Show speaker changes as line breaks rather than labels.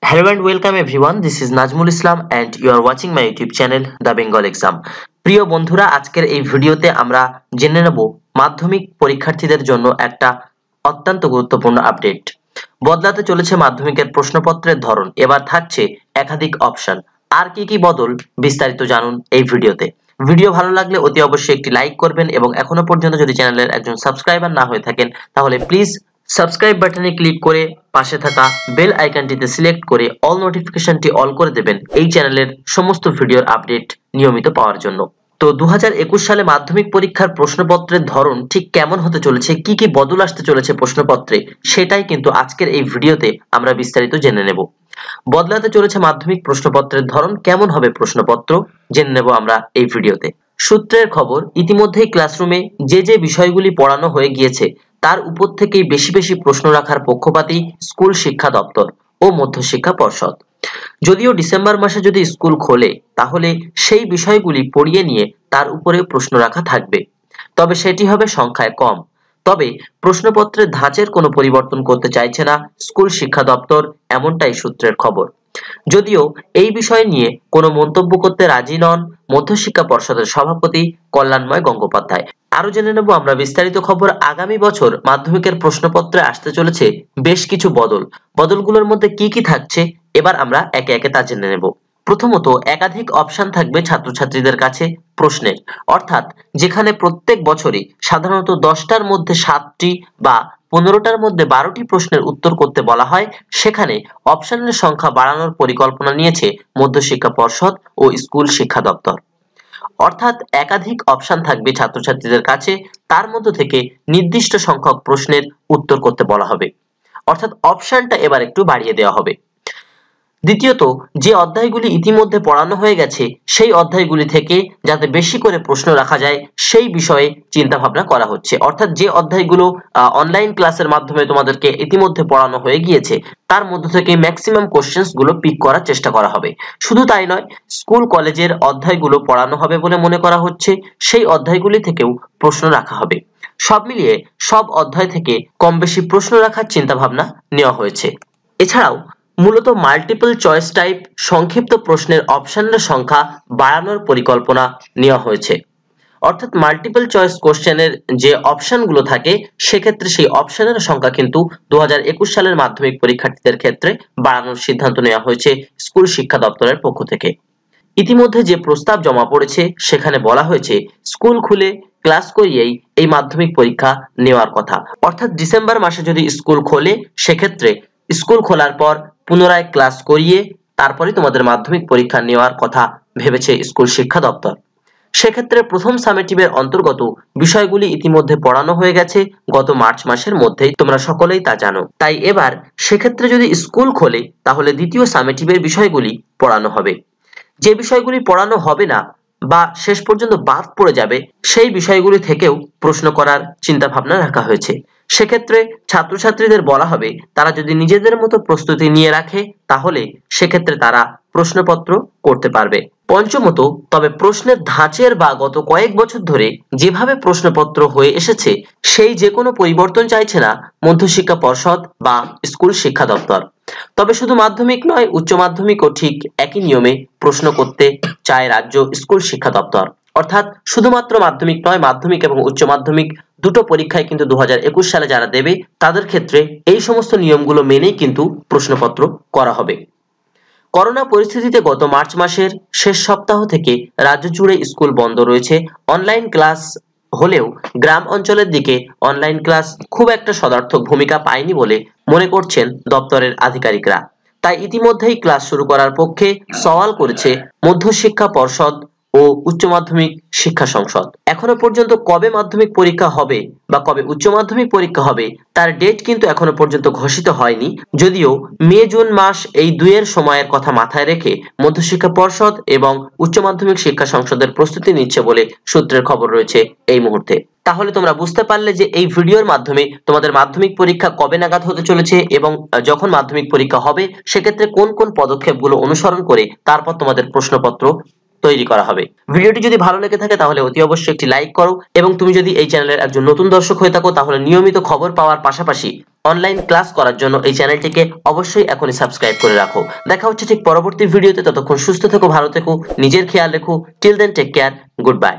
Hello and welcome everyone. This is Najmul Islam and you are watching my YouTube channel The Bengal Exam. প্রিয় বন্ধুরা, আজকের এই ভিডিওতে আমরা জেনে নেব মাধ্যমিক পরীক্ষার্থীদের জন্য একটা অত্যন্ত গুরুত্বপূর্ণ আপডেট। বদলাতে চলেছে মাধ্যমিকের প্রশ্নপত্রের ধরন, এবার থাকছে একাধিক অপশন। আর কি কি বদল বিস্তারিত জানুন এই ভিডিওতে। ভিডিও ভালো লাগলে অতি অবশ্যই একটি লাইক করবেন এবং এখনো পর্যন্ত যদি চ্যানেলের একজন সাবস্ক্রাইবার না হয়ে থাকেন তাহলে প্লিজ সাবস্ক্রাইব বাটনে ক্লিক করে পাশে থাকা বেল আইকনটিতে সিলেক্ট করে অল নোটিফিকেশনটি অল করে দেবেন এই চ্যানেলের সমস্ত ভিডিওর আপডেট নিয়মিত পাওয়ার জন্য। তো 2021 সালে মাধ্যমিক পরীক্ষার প্রশ্নপত্রের ধরন ঠিক কেমন হতে চলেছে, কি কি বদল আসতে চলেছে প্রশ্নপত্রে, সেটাই কিন্তু আজকের এই ভিডিওতে আমরা বিস্তারিত জেনে নেব। বদলাতে চলেছে মাধ্যমিক প্রশ্নপত্রের ধরন, কেমন হবে প্রশ্নপত্র জেনে নেব আমরা এই ভিডিওতে। সূত্রের খবর, ইতিমধ্যেই ক্লাসরুমে যে বিষয়গুলি পড়ানো হয়ে গিয়েছে তার উপর থেকেই বেশি বেশি প্রশ্ন রাখার পক্ষপাতী স্কুল শিক্ষা দপ্তর ও মধ্যশিক্ষা পর্ষদ। যদিও ডিসেম্বর মাসে যদি স্কুল খোলে তাহলে সেই বিষয়গুলি পড়িয়ে নিয়ে তার উপরে প্রশ্ন রাখা থাকবে, তবে সেটি হবে সংখ্যায় কম। তবে প্রশ্নপত্রের ধাঁচের কোনো পরিবর্তন করতে চাইছে না স্কুল শিক্ষা দপ্তর, এমনটাই সূত্রের খবর। যদিও এই বিষয় নিয়ে কোনো মন্তব্য করতে রাজি নন মধ্যশিক্ষা পর্ষদের সভাপতি কল্যাণময় গঙ্গোপাধ্যায়। আরো জেনে নেব আমরা বিস্তারিত খবর। আগামী বছর মাধ্যমিকের প্রশ্নপত্রে আসতে চলেছে বেশ কিছু বদল। বদলগুলোর মধ্যে কি কি থাকছে এবার আমরা একে একে তা জেনে নেব। প্রথমত, একাধিক অপশন থাকবে ছাত্রছাত্রীদের কাছে প্রশ্নের, অর্থাৎ যেখানে প্রত্যেক বছরই সাধারণত 10টার মধ্যে 7টি বা 15টার মধ্যে 12টি প্রশ্নের উত্তর করতে বলা হয়, সেখানে অপশনের সংখ্যা বাড়ানোর পরিকল্পনা নিয়েছে মধ্যশিক্ষা পর্ষদ ও স্কুল শিক্ষা দপ্তর। অর্থাৎ একাধিক অপশন থাকবে ছাত্রছাত্রীদের কাছে, তার মধ্য থেকে নির্দিষ্ট সংখ্যক প্রশ্নের উত্তর করতে বলা হবে, অর্থাৎ অপশনটা এবার একটু বাড়িয়ে দেওয়া হবে। দ্বিতীয়ত, যে অধ্যায়গুলি ইতিমধ্যে পড়ানো হয়ে গেছে সেই অধ্যায়গুলি থেকে যাতে বেশি করে প্রশ্ন রাখা যায় সেই বিষয়ে চিন্তা ভাবনা করা হচ্ছে, অর্থাৎ যে অধ্যায়গুলো অনলাইন ক্লাসের মাধ্যমে তোমাদেরকে ইতিমধ্যে পড়ানো হয়ে গিয়েছে তার মধ্যে থেকে ম্যাক্সিমাম কোশ্চেন্স গুলো পিক করার চেষ্টা করা হবে। শুধু তাই নয়, স্কুল কলেজের অধ্যায়গুলো পড়ানো হবে বলে মনে করা হচ্ছে, সেই অধ্যায়গুলি থেকেও প্রশ্ন রাখা হবে। সব মিলিয়ে সব অধ্যায় থেকে কম বেশি প্রশ্ন রাখার চিন্তা ভাবনা নেওয়া হয়েছে। এছাড়াও মূলত মাল্টিপল চয়েস টাইপ সংক্ষিপ্ত প্রশ্নের অপশনের সংখ্যা বাড়ানোর পরিকল্পনা নেওয়া হয়েছে, অর্থাৎ মাল্টিপল চয়েস কোশ্চেনের যে অপশনগুলো থাকে সেক্ষেত্রে সেই অপশনের সংখ্যা কিন্তু 2021 সালের মাধ্যমিক পরীক্ষার্থীদের ক্ষেত্রে বাড়ানোর সিদ্ধান্ত নেওয়া হয়েছে স্কুল শিক্ষা দপ্তরের পক্ষ থেকে। ইতিমধ্যে যে প্রস্তাব জমা পড়েছে সেখানে বলা হয়েছে স্কুল খুলে ক্লাস করিয়েই এই মাধ্যমিক পরীক্ষা নেওয়ার কথা, অর্থাৎ ডিসেম্বর মাসে যদি স্কুল খোলে সেক্ষেত্রে স্কুল খোলার পর পুনরায় ক্লাস করিয়ে তারপরে তোমাদের মাধ্যমিক পরীক্ষা নেওয়ার কথা ভেবেছে স্কুল শিক্ষা দপ্তর। সেক্ষেত্রে প্রথম সামেটিভের অন্তর্গত বিষয়গুলি ইতিমধ্যে পড়ানো হয়ে গেছে গত মার্চ মাসের মধ্যেই, তোমরা সকলেই তা জানো। তাই এবার সেক্ষেত্রে যদি স্কুল খোলে তাহলে দ্বিতীয় সামেটিভের বিষয়গুলি পড়ানো হবে। যে বিষয়গুলি পড়ানো হবে না বা শেষ পর্যন্ত বাদ পড়ে যাবে সেই বিষয়গুলি থেকেও প্রশ্ন করার চিন্তা ভাবনা রাখা হয়েছে। সেক্ষেত্রে ছাত্রছাত্রীদের বলা হবে তারা যদি নিজেদের মতো প্রস্তুতি নিয়ে রাখে তাহলে সেক্ষেত্রে তারা প্রশ্নপত্র করতে পারবে। পঞ্চমত, তবে প্রশ্নের ধাঁচের বা গত কয়েক বছর ধরে যেভাবে প্রশ্নপত্র হয়ে এসেছে সেই যে কোনো পরিবর্তন চাইছে না মধ্যশিক্ষা পর্ষদ বা স্কুল শিক্ষা দপ্তর। তবে শুধু মাধ্যমিক নয়, উচ্চ মাধ্যমিকও ঠিক একই নিয়মে প্রশ্ন করতে চায় রাজ্য স্কুল শিক্ষা দপ্তর, অর্থাৎ শুধুমাত্র মাধ্যমিক নয়, মাধ্যমিক এবং উচ্চ মাধ্যমিক দুটো পরীক্ষায় কিন্তু 2021 সালে যারা দেবে তাদের ক্ষেত্রে এই সমস্ত নিয়মগুলো মেনেই কিন্তু প্রশ্নপত্র করা হবে। করোনা পরিস্থিতিতে গত মার্চ মাসের শেষ সপ্তাহ থেকে রাজ্য জুড়ে স্কুল বন্ধ রয়েছে। অনলাইন ক্লাস হলেও গ্রাম অঞ্চলের দিকে অনলাইন ক্লাস খুব একটা সদার্থক ভূমিকা পায়নি বলে মনে করছেন দপ্তরের আধিকারিকরা। তাই ইতিমধ্যেই ক্লাস শুরু করার পক্ষে সওয়াল করেছে মধ্যশিক্ষা পর্ষদ ও উচ্চ মাধ্যমিক শিক্ষা সংসদ। এখনো পর্যন্ত কবে মাধ্যমিক পরীক্ষা হবে বা কবে উচ্চ মাধ্যমিক পরীক্ষা হবে তার ডেট কিন্তু এখনো পর্যন্ত ঘোষিত হয়নি, যদিও মে জুন মাস এই দুয়ের সময়ের কথা মাথায় রেখে মধ্যশিক্ষা পর্ষদ এবং উচ্চ মাধ্যমিক শিক্ষা সংসদের প্রস্তুতি নিচ্ছে বলে সূত্রের খবর রয়েছে এই মুহূর্তে। তাহলে তোমরা বুঝতে পারলে যে এই ভিডিওর মাধ্যমে তোমাদের মাধ্যমিক পরীক্ষা কবে নাগাদ হতে চলেছে এবং যখন মাধ্যমিক পরীক্ষা হবে সেক্ষেত্রে কোন কোন পদক্ষেপগুলো অনুসরণ করে তারপর তোমাদের প্রশ্নপত্র তৈরি করা হবে। ভিডিওটি যদি ভালো লেগে থাকে তাহলে অতি অবশ্যই একটি লাইক করো এবং তুমি যদি এই চ্যানেলের একজন নতুন দর্শক হয়ে থাকো তাহলে নিয়মিত খবর পাওয়ার পাশাপাশি অনলাইন ক্লাস করার জন্য এই চ্যানেলটিকে অবশ্যই এখনই সাবস্ক্রাইব করে রাখো। দেখা হচ্ছে ঠিক পরবর্তী ভিডিওতে, ততক্ষণ সুস্থ থেকো, ভালো থেকো, নিজের খেয়াল রেখো। Till then take care, good by.